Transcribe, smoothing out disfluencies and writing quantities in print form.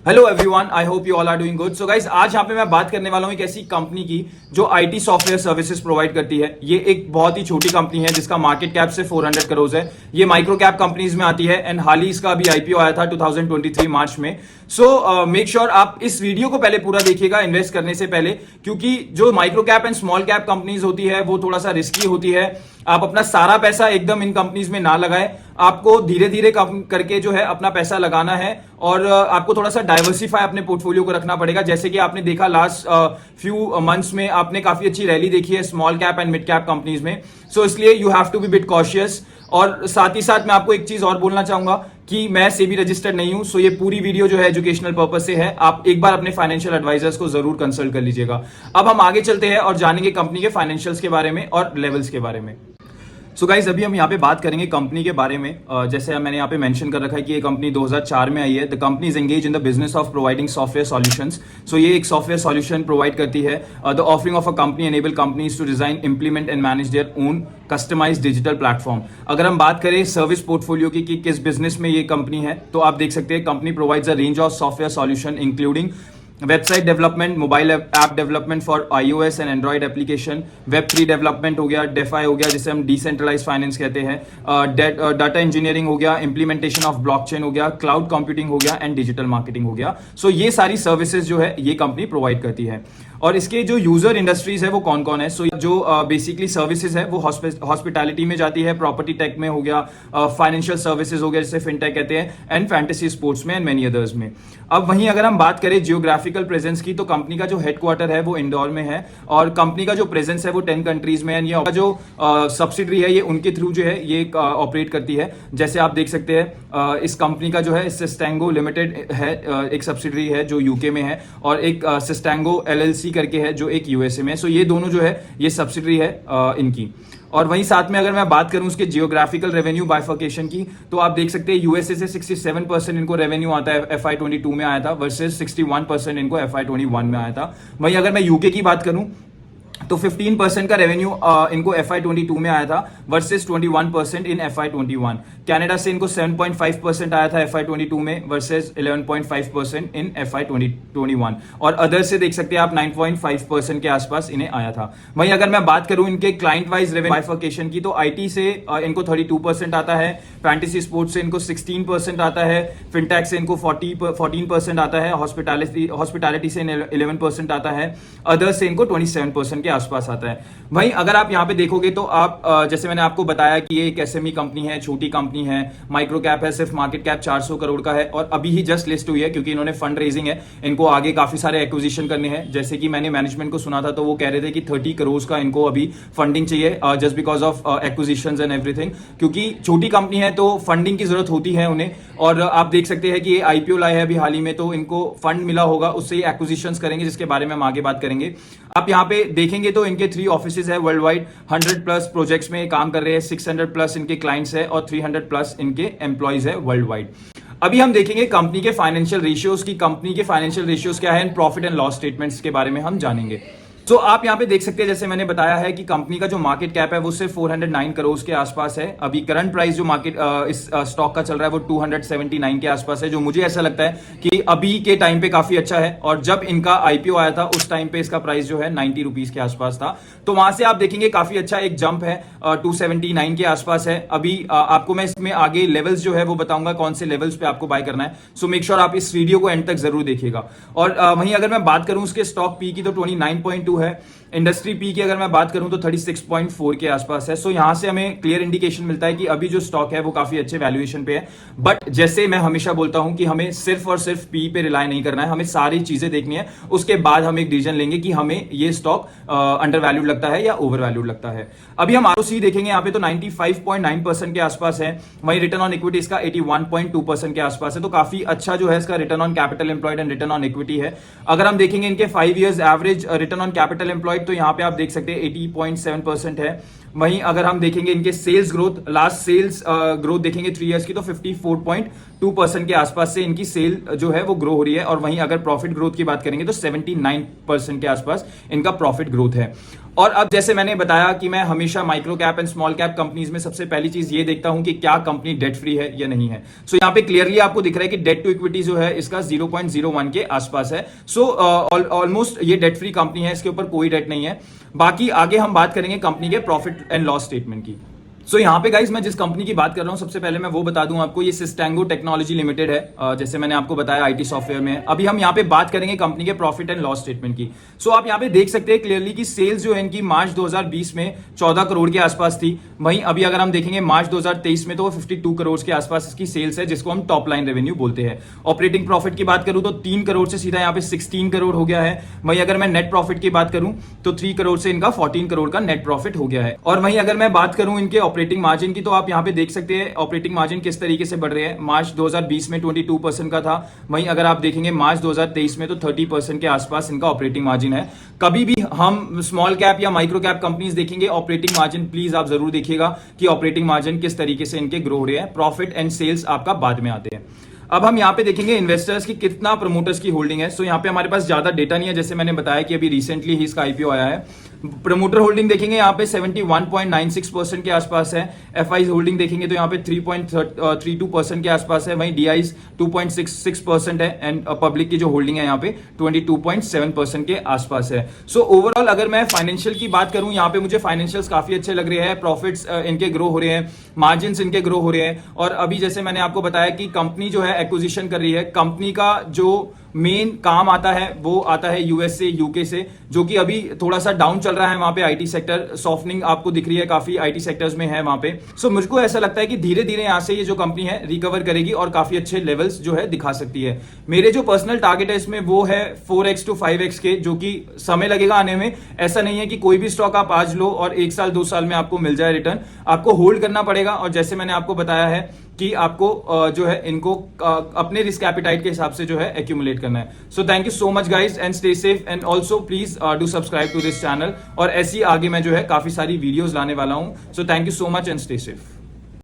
Hello everyone, I hope you all are doing good. So guys, आज यहाँ पे मैं बात करने वाला हूँ एक ऐसी कंपनी की जो आईटी सॉफ्टवेयर सर्विसेज प्रोवाइड करती है। ये एक बहुत ही छोटी कंपनी है जिसका मार्केट कैप से 400 करोड़ है। ये माइक्रो कैप कंपनीज में आती है एंड हाल ही इसका अभी आईपीओ आया था 2023 मार्च में। सो मेक श्योर आप इस वीडियो को पहले पूरा देखिएगा इन्वेस्ट करने से पहले, क्योंकि जो micro cap and small cap companies होती है वो थोड़ा सा रिस्की होती है। आप अपना सारा पैसा एकदम इन कंपनीज में ना लगाएं, आपको धीरे धीरे करके जो है अपना पैसा लगाना है और आपको थोड़ा सा डाइवर्सिफाई अपने पोर्टफोलियो को रखना पड़ेगा। जैसे कि आपने देखा लास्ट फ्यू मंथ्स में आपने काफी अच्छी रैली देखी है small cap and mid cap companies में। सो इसलिए you have to be bit cautious. और साथ ही साथ मैं आपको एक चीज और बोलना चाहूंगा कि मैं सेबी रजिस्टर्ड नहीं हूं, सो ये पूरी वीडियो जो है एजुकेशनल पर्पस से है। आप एक बार अपने फाइनेंशियल एडवाइजर्स को जरूर कंसल्ट कर लीजिएगा। अब हम आगे चलते हैं और जानेंगे कंपनी के फाइनेंशियल्स के बारे में और लेवल्स के बारे में। सो गाइज, अभी हम यहाँ पे बात करेंगे कंपनी के बारे में। जैसे मैंने यहाँ पे मेंशन कर रखा है कि ये कंपनी 2004 में आई है। The company is engage in the business of providing software solutions. So ये एक सॉफ्टवेयर सॉल्यूशन प्रोवाइड करती है। The offering of a company enable companies to design, implement and manage their own customized digital platform. अगर हम बात करें service portfolio की कि किस बिजनेस में ये कंपनी है, तो आप देख सकते हैं company provides a range of software solution including website development, mobile app development for iOS and Android application, Web3 development हो गया, डेफाई हो गया जिसे हम डिसेंट्रलाइज फाइनेंस कहते हैं, डाटा इंजीनियरिंग हो गया, इंप्लीमेंटेशन ऑफ ब्लॉकचेन हो गया, क्लाउड कंप्यूटिंग हो गया एंड डिजिटल मार्केटिंग हो गया। सो ये सारी सर्विसेज जो है ये कंपनी प्रोवाइड करती है। और इसके जो यूजर इंडस्ट्रीज है वो कौन कौन है? सो जो बेसिकली सर्विसेज है वो हॉस्पिटैलिटी में जाती है, प्रॉपर्टी टेक में हो गया, फाइनेंशियल सर्विसेज हो गया जिसे फिनटेक कहते हैं, एंड फैंटेसी स्पोर्ट्स में एंड मेनी अदर्स में। अब वहीं अगर हम बात करें जियोग्राफिकल प्रेजेंस की, तो कंपनी का जो हेडक्वार्टर है वो इंदौर में है और कंपनी का जो प्रेजेंस है वो 10 कंट्रीज में है। ये जो सब्सिडरी है ये उनके थ्रू जो है ये ऑपरेट करती है। जैसे आप देख सकते हैं इस कंपनी का जो है सिस्टेंगो लिमिटेड है, एक सब्सिडरी है जो यूके में है, और एक सिस्टेंगो एलएलसी करके है जो एक यूएसए में है। सो ये दोनों जो है ये सब्सिडरी है इनकी। और वहीं साथ में अगर मैं बात करूं उसके जियोग्राफिकल रेवेन्यू बाइफर्केशन की, तो आप देख सकते हैं यूएसए से 67% इनको रेवेन्यू आता है, FY22 में आया था, वर्सेस 61% इनको FY21 में आया था। वहीं अगर मैं यूके की बात करूं तो 15% का रेवेन्यू इनको FY22 में आया था वर्सेस 21% इन FY21। कनाडा से इनको 7.5% आया था FY22 में वर्सेस 11.5% इन FY21। और अदर से देख सकते हैं आप 9.5% के आसपास इन्हें आया था। वहीं अगर मैं बात करूं इनके क्लाइंट वाइज रेवेन्यू बाइफर्केशन की, तो आईटी से इनको 32% आता है, फैंटेसी स्पोर्ट्स से इनको 16% आता है, फिनटेक से इनको 14% आता है, हॉस्पिटैलिटी से 11% आता है, अदर से इनको 27% के आसपास आता है। वहीं अगर आप यहां पे देखोगे तो आप जैसे मैंने आपको बताया कि ये एक एसएमई कंपनी है, छोटी कंपनी है, माइक्रो कैप है, सिर्फ मार्केट कैप 400 करोड़ का है और अभी ही जस्ट लिस्ट हुई है क्योंकि इन्होंने फंड रेजिंग है, इनको आगे काफी सारे एक्विजिशन करने हैं। जैसे कि मैंने मैनेजमेंट को सुना था तो वो कह रहे थे कि 30 करोड़ का इनको अभी फंडिंग चाहिए just because of acquisitions and everything, क्योंकि छोटी कंपनी है तो फंडिंग की जरूरत होती है उन्हें। और आप देख सकते हैं कि ये आईपीओ लाए है अभी हाल ही में, तो इनको फंड मिला होगा, उससे ही एक्विजिशंस करेंगे जिसके बारे में हम आगे बात करेंगे। आप यहाँ पे देखेंगे तो इनके 3 ऑफिसेज है वर्ल्ड वाइड, 100+ प्रोजेक्ट्स में काम कर रहे हैं, 600+ इनके क्लाइंट्स है और 300+ इनके एम्प्लॉइज है वर्ल्ड वाइड। अभी हम देखेंगे कंपनी के फाइनेंशियल रेशियोज की, कंपनी के फाइनेंशियल रेशियोज क्या है, प्रॉफिट एंड लॉस स्टेटमेंट्स के बारे में हम जानेंगे। तो आप यहां पे देख सकते हैं जैसे मैंने बताया है कि कंपनी का जो मार्केट कैप है वो सिर्फ 409 करोड़ के आसपास है। अभी करंट प्राइस जो मार्केट इस स्टॉक का चल रहा है वो 279 के आसपास है, जो मुझे ऐसा लगता है कि अभी के टाइम पे काफी अच्छा है। और जब इनका आईपीओ आया था उस टाइम पे इसका प्राइस जो है 90 रुपीज के आसपास था, तो वहां से आप देखेंगे काफी अच्छा एक जंप है, 279 के आसपास है। अभी आपको मैं इसमें आगे लेवल्स जो है वो बताऊंगा कौन से लेवल्स पे आपको बाय करना है। सो मेक श्योर आप इस वीडियो को एंड तक जरूर देखिएगा। और वहीं अगर मैं बात करूं उसके स्टॉक पी की तो 29.2 है, इंडस्ट्री पी की अगर मैं बात करूं तो 36.4 के आसपास है। सो यहां से हमें क्लियर इंडिकेशन मिलता है कि अभी जो स्टॉक है वो काफी अच्छे वैल्यूएशन पे है। बट जैसे मैं हमेशा बोलता हूं कि हमें सिर्फ और सिर्फ पी पे रिलाय नहीं करना है, हमें सारी चीजें देखनी है, उसके बाद हम एक डिसीजन लेंगे कि हमें ये स्टॉक अंडर वैल्यूड लगता है या ओवर वैल्यूड लगता है। अभी हम आरओसी देखेंगे यहाँ पे तो 95.9% के आसपास है, वहीं रिटर्न ऑन इक्विटी इसका 81.2% के आसपास है, तो काफी अच्छा जो है इसका return on capital employed and return on equity है। अगर हम देखेंगे इनके 5 years average return on capital employed, तो यहाँ पे आप देख सकते हैं 80.7% है। वहीं अगर हम देखेंगे इनके sales growth, last sales growth देखेंगे 3 इयर्स की तो 54.2% के आसपास से इनकी सेल जो है वो ग्रो हो रही है। और वहीं अगर प्रॉफिट ग्रोथ की बात करेंगे तो 79% के आसपास इनका प्रॉफिट ग्रोथ है। और अब जैसे मैंने बताया कि मैं हमेशा micro cap and small cap companies में सबसे पहली चीज ये देखता हूं कि क्या कंपनी डेट फ्री है या नहीं है। सो यहाँ पे क्लियरली आपको दिख रहा है कि डेट टू इक्विटी जो है इसका 0.01 के आसपास है। सो ऑलमोस्ट ये डेट फ्री कंपनी है, इसके ऊपर कोई डेट नहीं है। बाकी आगे हम बात करेंगे कंपनी के प्रॉफिट एंड लॉस स्टेटमेंट की। सो यहाँ पे गाइस मैं जिस कंपनी की बात कर रहा हूँ सबसे पहले मैं वो बता दूं आपको, ये सिस्टेंगो टेक्नोलॉजी लिमिटेड है। जैसे मैंने आपको बताया आईटी सॉफ्टवेयर में। अभी हम यहाँ पे बात करेंगे कंपनी के प्रॉफिट एंड लॉस स्टेटमेंट की। सो आप यहाँ पे देख सकते हैं क्लियरली कि सेल्स जो है इनकी मार्च 2020 में 14 करोड़ के आसपास थी। वहीं अभी अगर हम देखेंगे मार्च 2023 में तो वो 52 करोड़ के आसपास इसकी सेल्स है, जिसको हम टॉप लाइन रेवेन्यू बोलते हैं। ऑपरेटिंग प्रॉफिट की बात करूं तो 3 करोड़ से सीधा यहाँ पे 16 करोड़ हो गया है। वहीं अगर मैं नेट प्रॉफिट की बात करूं तो 3 करोड़ से इनका 14 करोड़ का नेट प्रॉफिट हो गया है। और वहीं अगर मैं बात करूं इनके ऑपरेटिंग मार्जिन की, तो आप यहां पे देख सकते हैं ऑपरेटिंग मार्जिन किस तरीके से बढ़ रहे हैं। मार्च 2020 में 22% का था, वहीं अगर आप देखेंगे मार्च 2023 में तो 30% के आसपास इनका ऑपरेटिंग मार्जिन है। कभी भी हम स्मॉल कैप या माइक्रो कैप कंपनीज देखेंगे ऑपरेटिंग मार्जिन प्लीज आप जरूर देखिएगा कि ऑपरेटिंग मार्जिन किस तरीके से इनके ग्रो हो रहे हैं। प्रॉफिट एंड सेल्स आपका बाद में आते हैं। अब हम यहाँ पे देखेंगे इन्वेस्टर्स की कितना प्रमोटर्स की होल्डिंग है। सो यहाँ पे हमारे पास ज्यादा डेटा नहीं है, जैसे मैंने बताया कि अभी रिसेंटली ही इसका आईपीओ आया है। प्रमोटर होल्डिंग देखेंगे यहाँ पे 71.96% के आसपास है। एफआई होल्डिंग देखेंगे तो यहाँ पे 3.32% के आसपास है। वहीं डीआईज 2.66% है एंड पब्लिक की जो होल्डिंग है यहाँ पे 22.7% के आसपास है। सो ओवरऑल अगर मैं फाइनेंशियल की बात करूं, यहाँ पे मुझे फाइनेंशियल्स काफी अच्छे लग रहे हैं। प्रॉफिट्स इनके ग्रो हो रहे हैं, मार्जिन इनके ग्रो हो रहे हैं। और अभी जैसे मैंने आपको बताया कि कंपनी जो है एक्विजिशन कर रही है, कंपनी का जो मेन काम आता है वो आता है यूएस से, यूके से, जो कि अभी थोड़ा सा डाउन चल रहा है। वहां पे आईटी सेक्टर सॉफ्टनिंग आपको दिख रही है, काफी आईटी सेक्टर्स में है वहां पे। सो मुझको ऐसा लगता है कि धीरे धीरे यहां से ये जो कंपनी है रिकवर करेगी और काफी अच्छे लेवल्स जो है दिखा सकती है। मेरे जो पर्सनल टारगेट है इसमें वो है 4x to 5x के, जो कि समय लगेगा आने में। ऐसा नहीं है कि कोई भी स्टॉक आप आज लो और 1 साल 2 साल में आपको मिल जाए रिटर्न। आपको होल्ड करना पड़ेगा और जैसे मैंने आपको बताया है कि आपको जो है इनको अपने रिस्क एपिटाइट के हिसाब से जो है एक्यूमुलेट करना है। So thank you so much guys and stay safe and also please do subscribe to this channel. और ऐसी आगे मैं जो है काफी सारी वीडियोस लाने वाला हूं। सो thank you so much and stay safe.